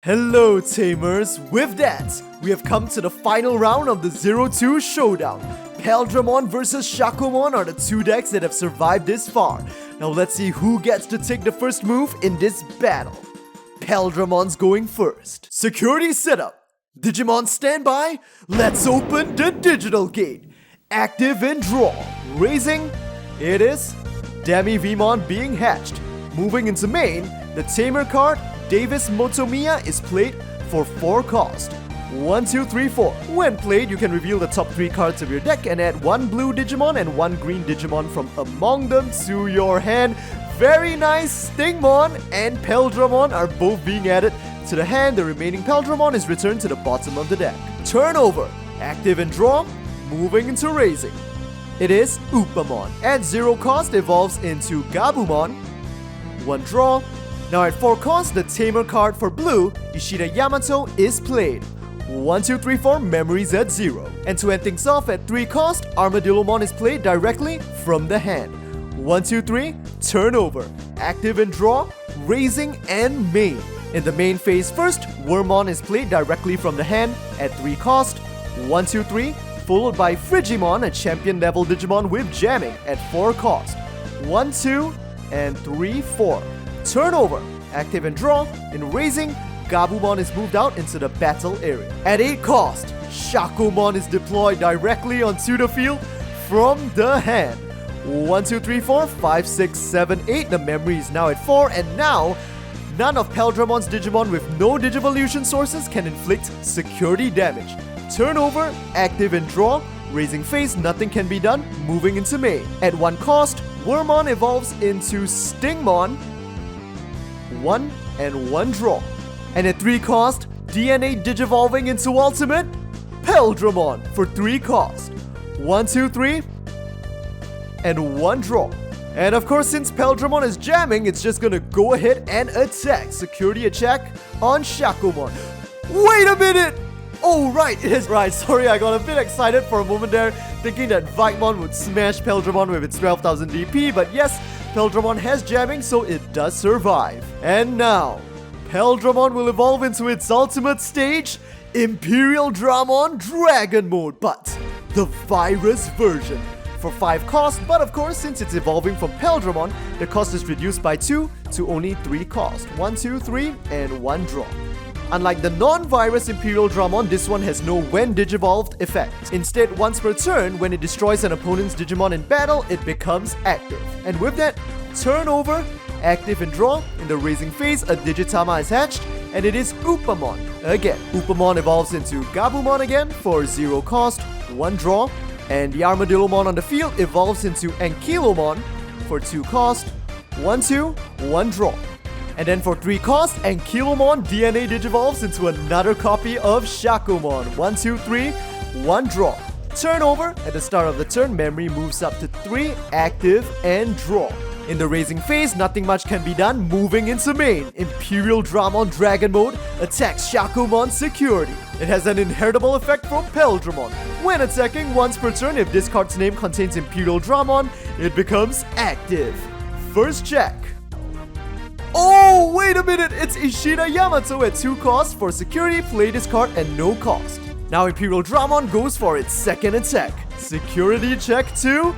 Hello Tamers, with that, we have come to the final round of the 0-2 showdown. Paildramon vs Shakkoumon are the two decks that have survived this far. Now let's see who gets to take the first move in this battle. Paildramon's going first. Security setup. Digimon standby. Let's open the digital gate. Active and draw. Raising. It is Demi-Vmon being hatched. Moving into main, the Tamer card Davis Motomiya is played for 4 cost. 1, 2, 3, 4. When played, you can reveal the top 3 cards of your deck and add 1 blue Digimon and 1 green Digimon from among them to your hand. Very nice! Stingmon and Paildramon are both being added to the hand. The remaining Paildramon is returned to the bottom of the deck. Turnover. Active and draw. Moving into raising. It is Upamon. At 0 cost, evolves into Gabumon. 1 draw. Now at 4 cost, the Tamer card for blue, Ishida Yamato, is played. 1, 2, 3, 4, memories at 0. And to end things off at 3 cost, Armadillomon is played directly from the hand. 1, 2, 3, turnover. Active and draw, raising and main. In the main phase first, Wormmon is played directly from the hand at 3 cost. 1, 2, 3, followed by Frigimon, a champion level Digimon with jamming at 4 cost. 1, 2, and 3, 4. Turnover, active and draw. In raising, Gabumon is moved out into the battle area. At 8 cost, Shakkoumon is deployed directly onto the field from the hand. 1, 2, 3, 4, 5, 6, 7, 8. The memory is now at 4, and now none of Paildramon's Digimon with no Digivolution sources can inflict security damage. Turnover, active and draw. Raising phase, nothing can be done. Moving into main. At 1 cost, Wormmon evolves into Stingmon. 1 and 1 draw. And at 3 cost, DNA Digivolving into Ultimate Paildramon for 3 cost. 1, 2, 3, and 1 draw. And of course, since Paildramon is jamming, it's just gonna go ahead and attack. Security attack on Shakkoumon. Wait a minute! Oh right, it is right. Sorry, I got a bit excited for a moment there, thinking that Vikemon would smash Paildramon with its 12,000 DP, but yes, Paildramon has jamming, so it does survive. And now, Paildramon will evolve into its ultimate stage, Imperialdramon Dragon Mode, but the virus version. For 5 cost, but of course, since it's evolving from Paildramon, the cost is reduced by 2 to only 3 cost. 1, 2, 3, and 1 draw. Unlike the non-virus Imperialdramon, this one has no when Digivolved effect. Instead, once per turn, when it destroys an opponent's Digimon in battle, it becomes active. And with that, turnover, active and draw. In the raising phase, a Digitama is hatched, and it is Upamon. Again, Upamon evolves into Gabumon again for 0 cost, 1 draw. And the Armadillomon on the field evolves into Ankylomon for 2 cost, 1, 2, 1 draw. And then for 3 cost, Ankylomon DNA Digivolves into another copy of Shakkoumon. 1, 2, 3, 1 draw. Turnover, at the start of the turn, memory moves up to 3, active, and draw. In the raising phase, nothing much can be done. Moving into main, Imperialdramon Dragon Mode attacks Shakkoumon Security. It has an inheritable effect from Paildramon. When attacking once per turn, if this card's name contains Imperialdramon, it becomes active. First check. Oh, wait a minute! It's Ishida Yamato at 2 cost. For security, play this card at no cost. Now Imperialdramon goes for its second attack. Security check 2.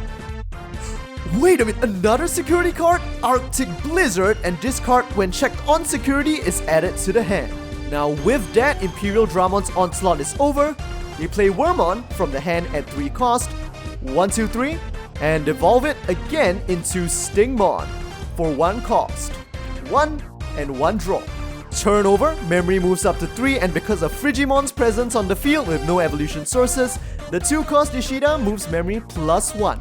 Wait a minute, another security card? Arctic Blizzard, and this card, when checked on security, is added to the hand. Now with that, Imperialdramon's onslaught is over. We play Wormmon from the hand at 3 cost. 1, 2, 3, and evolve it again into Stingmon for 1 cost. 1 and 1 draw. Turnover, memory moves up to 3, and because of Frigimon's presence on the field with no evolution sources, the 2 cost Ishida moves memory plus 1.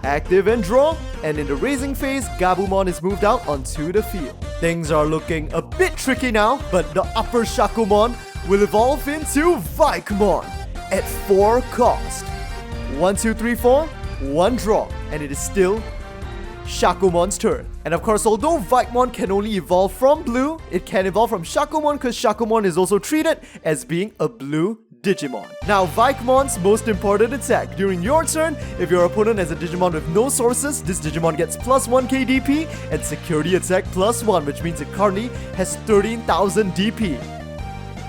Active and draw, and in the raising phase, Gabumon is moved out onto the field. Things are looking a bit tricky now, but the upper Shakkoumon will evolve into Vikemon at 4 cost. 1, 2, 3, 4, 1 draw, and it is still Shakkoumon's turn. And of course, although Vikemon can only evolve from blue, it can evolve from Shakkoumon because Shakkoumon is also treated as being a blue Digimon. Now, Vikemon's most important attack. During your turn, if your opponent has a Digimon with no sources, this Digimon gets plus 1 KDP and security attack plus 1, which means it currently has 13,000 DP.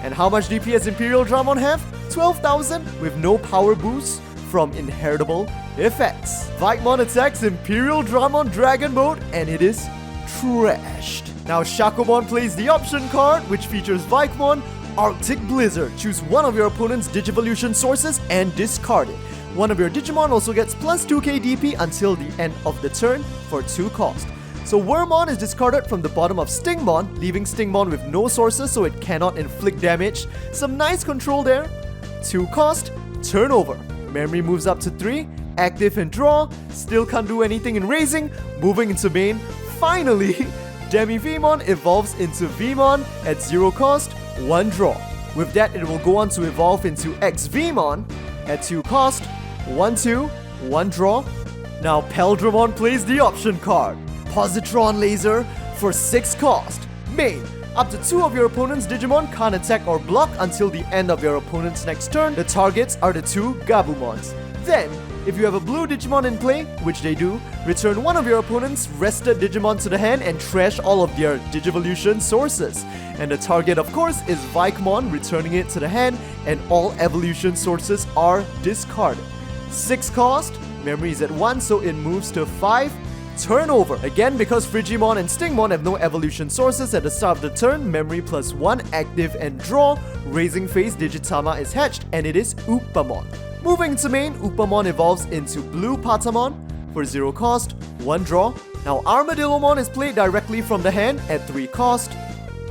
And how much DP does Imperialdramon have? 12,000 with no power boost from inheritable effects. Vikemon attacks Imperialdramon Dragon Mode and it is trashed. Now Shakkoumon plays the option card which features Vikemon Arctic Blizzard. Choose one of your opponent's Digivolution sources and discard it. One of your Digimon also gets plus 2k DP until the end of the turn for 2 cost. So Wormmon is discarded from the bottom of Stingmon, leaving Stingmon with no sources so it cannot inflict damage. Some nice control there. 2 cost, turn over. Memory moves up to 3, active and draw. Still can't do anything in raising. Moving into main. Finally, Demi-Vmon evolves into Vmon at 0 cost, 1 draw. With that, it will go on to evolve into X-Vmon at 2 cost, 1-2, 1 draw. Now Paildramon plays the option card. Positron Laser for 6 cost. Main. Up to 2 of your opponent's Digimon can't attack or block until the end of your opponent's next turn. The targets are the 2 Gabumons. Then, if you have a blue Digimon in play, which they do, return one of your opponent's rested Digimon to the hand and trash all of their Digivolution sources. And the target, of course, is Vikemon, returning it to the hand, and all evolution sources are discarded. 6 cost, memory is at 1, so it moves to 5. Turn over. Again, because Frigimon and Stingmon have no evolution sources at the start of the turn, memory plus 1, active and draw. Raising phase Digitama is hatched and it is Upamon. Moving to main, Upamon evolves into Blue Patamon for 0 cost, 1 draw. Now Armadillomon is played directly from the hand at 3 cost,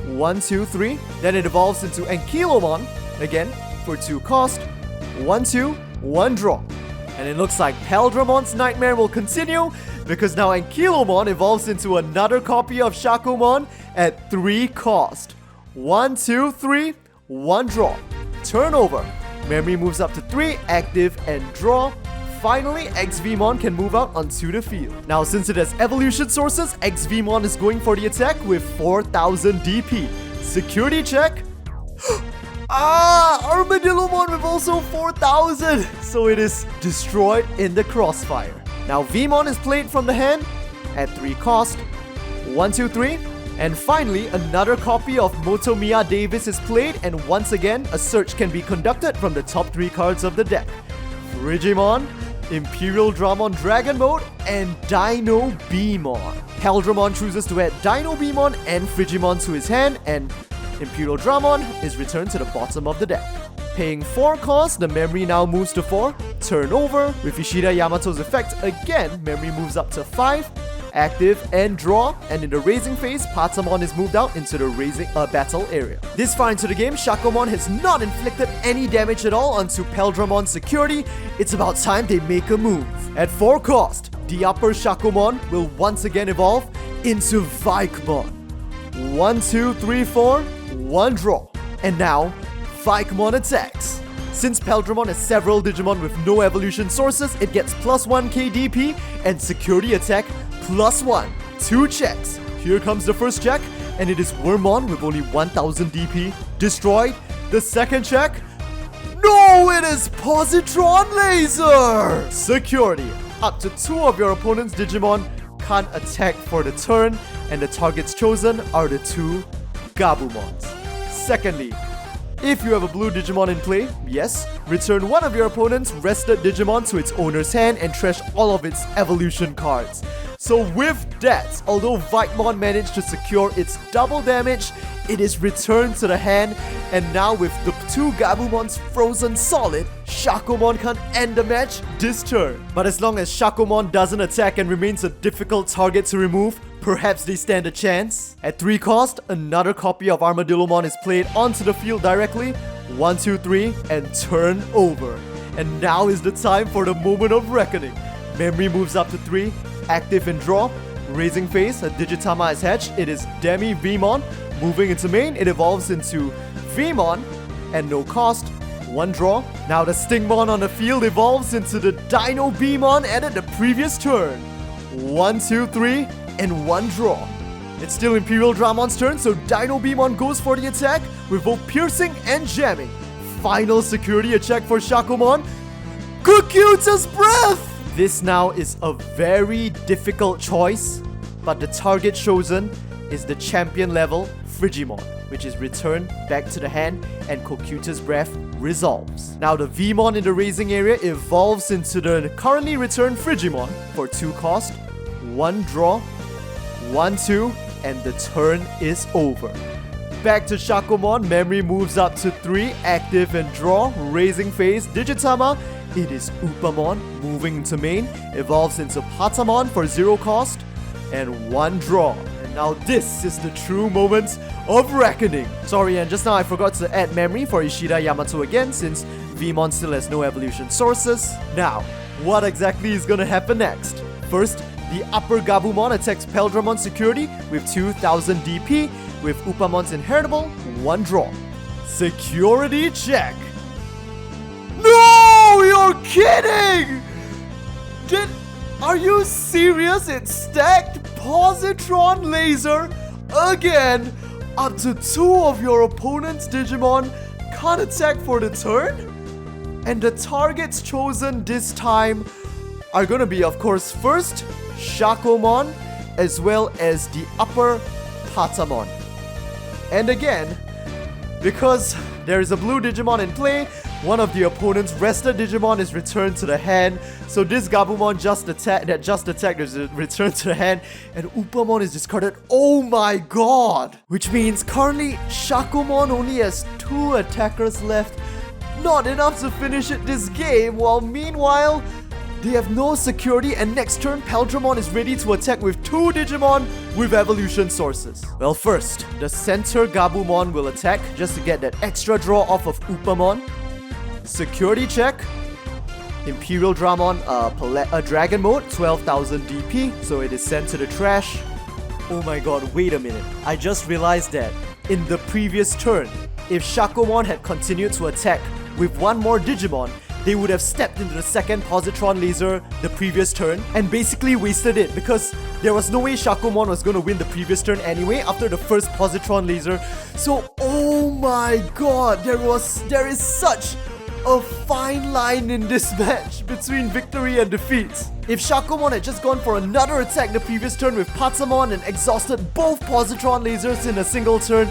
1, 2, 3. Then it evolves into Ankylomon, again for 2 cost, 1, 2, 1 draw. And it looks like Paildramon's nightmare will continue because now Ankylomon evolves into another copy of Shakkoumon at 3 cost. 1, 2, 3, 1 draw. Turn over. Memory moves up to 3, active and draw. Finally, X-Vmon can move out onto the field. Now, since it has evolution sources, X-Vmon is going for the attack with 4,000 DP. Security check. Armadillomon with also 4,000. So it is destroyed in the crossfire. Now Vmon is played from the hand at 3 cost, 1, 2, 3. And finally, another copy of Motomiya Davis is played, and once again, a search can be conducted from the top 3 cards of the deck. Frigimon, Imperialdramon Dragon Mode, and Dino-Beamon. Paildramon chooses to add Dino-Beamon and Frigimon to his hand, and Imperialdramon is returned to the bottom of the deck. Paying 4 cost, the memory now moves to 4. Turn over. With Ishida Yamato's effect, again, memory moves up to 5. Active and draw. And in the raising phase, Patamon is moved out into the battle area. This far into the game, Shakkoumon has not inflicted any damage at all onto Paildramon's security. It's about time they make a move. At 4 cost, the upper Shakkoumon will once again evolve into Vikemon. 1, 2, 3, 4, 1 draw. And now, Vikemon attacks. Since Paildramon has several Digimon with no evolution sources, it gets plus 1k DP and security attack plus 1. 2 checks. Here comes the first check, and it is Wormmon with only 1000 DP. Destroyed. The second check. No, it is Positron Laser! Security. Up to 2 of your opponent's Digimon can't attack for the turn, and the targets chosen are the 2 Gabumons. Secondly, if you have a blue Digimon in play, yes, return one of your opponent's rested Digimon to its owner's hand and trash all of its evolution cards. So with that, although Vikemon managed to secure its double damage, it is returned to the hand, and now with the 2 Gabumons frozen solid, Shakkoumon can't end the match this turn. But as long as Shakkoumon doesn't attack and remains a difficult target to remove, perhaps they stand a chance. At 3 cost, another copy of Armadillomon is played onto the field directly. 1, 2, 3, and turn over. And now is the time for the moment of reckoning. Memory moves up to 3, active and draw. Raising phase, a Digitama is hatched. It is Demi-Vmon. Moving into main, it evolves into Vmon. And no cost, 1 draw. Now the Stingmon on the field evolves into the Dino-Beamon added the previous turn. 1, 2, 3, and 1 draw. It's still Imperialdramon's turn, so Dino-Beamon goes for the attack with both piercing and jamming. Final security check for Shakkoumon. Kukuta's breath! This now is a very difficult choice, but the target chosen is the champion level Frigimon. which is returned back to the hand, and Cocutus Breath resolves. Now the Vmon in the raising area evolves into the currently returned Frigimon for 2 cost, 1 draw, 1-2, and the turn is over. Back to Shakkoumon, memory moves up to 3, active and draw, raising phase, Digitama. It is Upamon moving into main, evolves into Patamon for 0 cost, and 1 draw. And now this is the true moment of reckoning. Sorry, and just now I forgot to add memory for Ishida Yamato again, since Vmon still has no evolution sources. Now, what exactly is gonna happen next? First, the upper Gabumon attacks Paildramon security with 2000 DP, with Upamon's inheritable, 1 draw. Security check. No! You're kidding! Are you serious? It's stacked Positron Laser again. Up to 2 of your opponent's Digimon can't attack for the turn? And the targets chosen this time are gonna be, of course, first Shakkoumon, as well as the upper Patamon. And again, because there is a blue Digimon in play, one of the opponent's rested Digimon is returned to the hand. So this Gabumon that just attacked is returned to the hand, and Upamon is discarded. Oh my god! Which means currently Shakkoumon only has 2 attackers left. Not enough to finish it this game, while meanwhile, they have no security, and next turn Paildramon is ready to attack with 2 Digimon with evolution sources. Well, first, the center Gabumon will attack just to get that extra draw off of Upamon. Security check. Imperialdramon, Dragon Mode, 12,000 DP, so it is sent to the trash. Oh my god, wait a minute. I just realized that in the previous turn, if Shakkoumon had continued to attack with 1 more Digimon, they would have stepped into the second Positron Laser the previous turn and basically wasted it, because there was no way Shakkoumon was going to win the previous turn anyway after the first Positron Laser. So, oh my god, there is such a fine line in this match between victory and defeat. If Shakkoumon had just gone for another attack the previous turn with Patamon and exhausted both Positron Lasers in a single turn,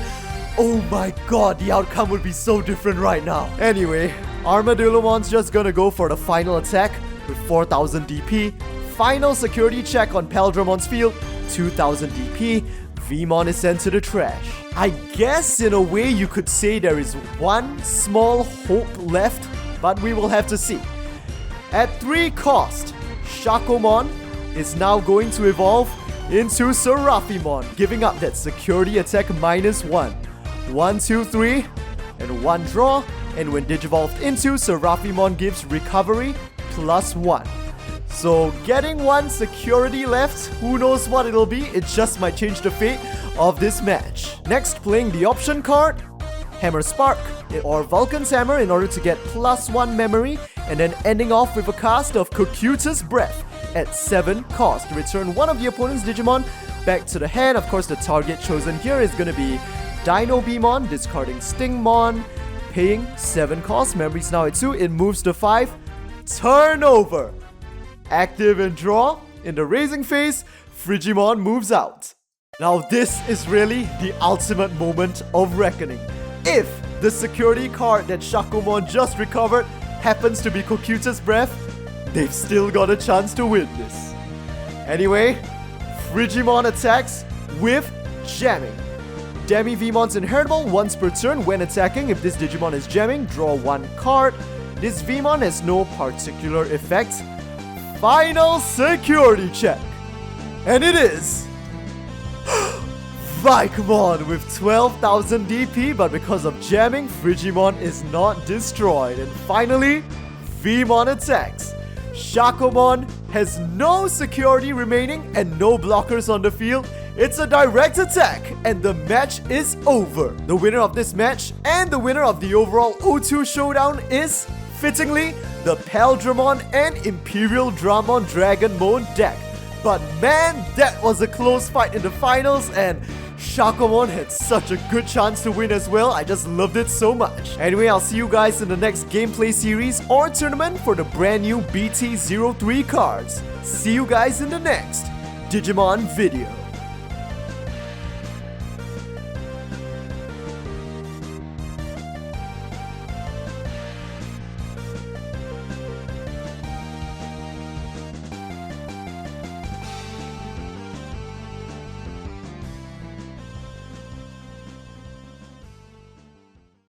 oh my god, the outcome would be so different right now. Anyway, Armadillomon's just gonna go for the final attack with 4000 DP. Final security check on Paildramon's field, 2000 DP. Vmon is sent to the trash. I guess in a way you could say there is one small hope left, but we will have to see. At 3 cost, Shakkoumon is now going to evolve into Seraphimon, giving up that security attack -1. 1, 2, 3, and 1 draw. And when Digivolved into, Seraphimon gives recovery +1. So getting 1 security left, who knows what it'll be, it just might change the fate of this match. Next, playing the option card, Hammer Spark or Vulcan's Hammer in order to get +1 memory, and then ending off with a cast of Cocutus Breath at 7 cost. Return 1 of the opponent's Digimon back to the hand. Of course, the target chosen here is going to be Dino Beamon, discarding Stingmon, paying 7 cost. Memory's now at 2, it moves to 5. Turnover! Active and draw. In the raising phase, Frigimon moves out. Now this is really the ultimate moment of reckoning. If the security card that Shakkoumon just recovered happens to be Cocutus Breath, they've still got a chance to win this. Anyway, Frigimon attacks with jamming. Demi Vmon's inheritable once per turn when attacking. If this Digimon is jamming, draw 1 card. This Vmon has no particular effect. Final security check. And it is Vikemon with 12,000 DP, but because of jamming, Frigimon is not destroyed. And finally, Vmon attacks. Shakkoumon has no security remaining and no blockers on the field. It's a direct attack, and the match is over. The winner of this match and the winner of the overall O2 showdown is, fittingly, the Paildramon and Imperialdramon Dragon Mode deck. But man, that was a close fight in the finals, and Shakkoumon had such a good chance to win as well. I just loved it so much. Anyway, I'll see you guys in the next gameplay series or tournament for the brand new BT03 cards. See you guys in the next Digimon video.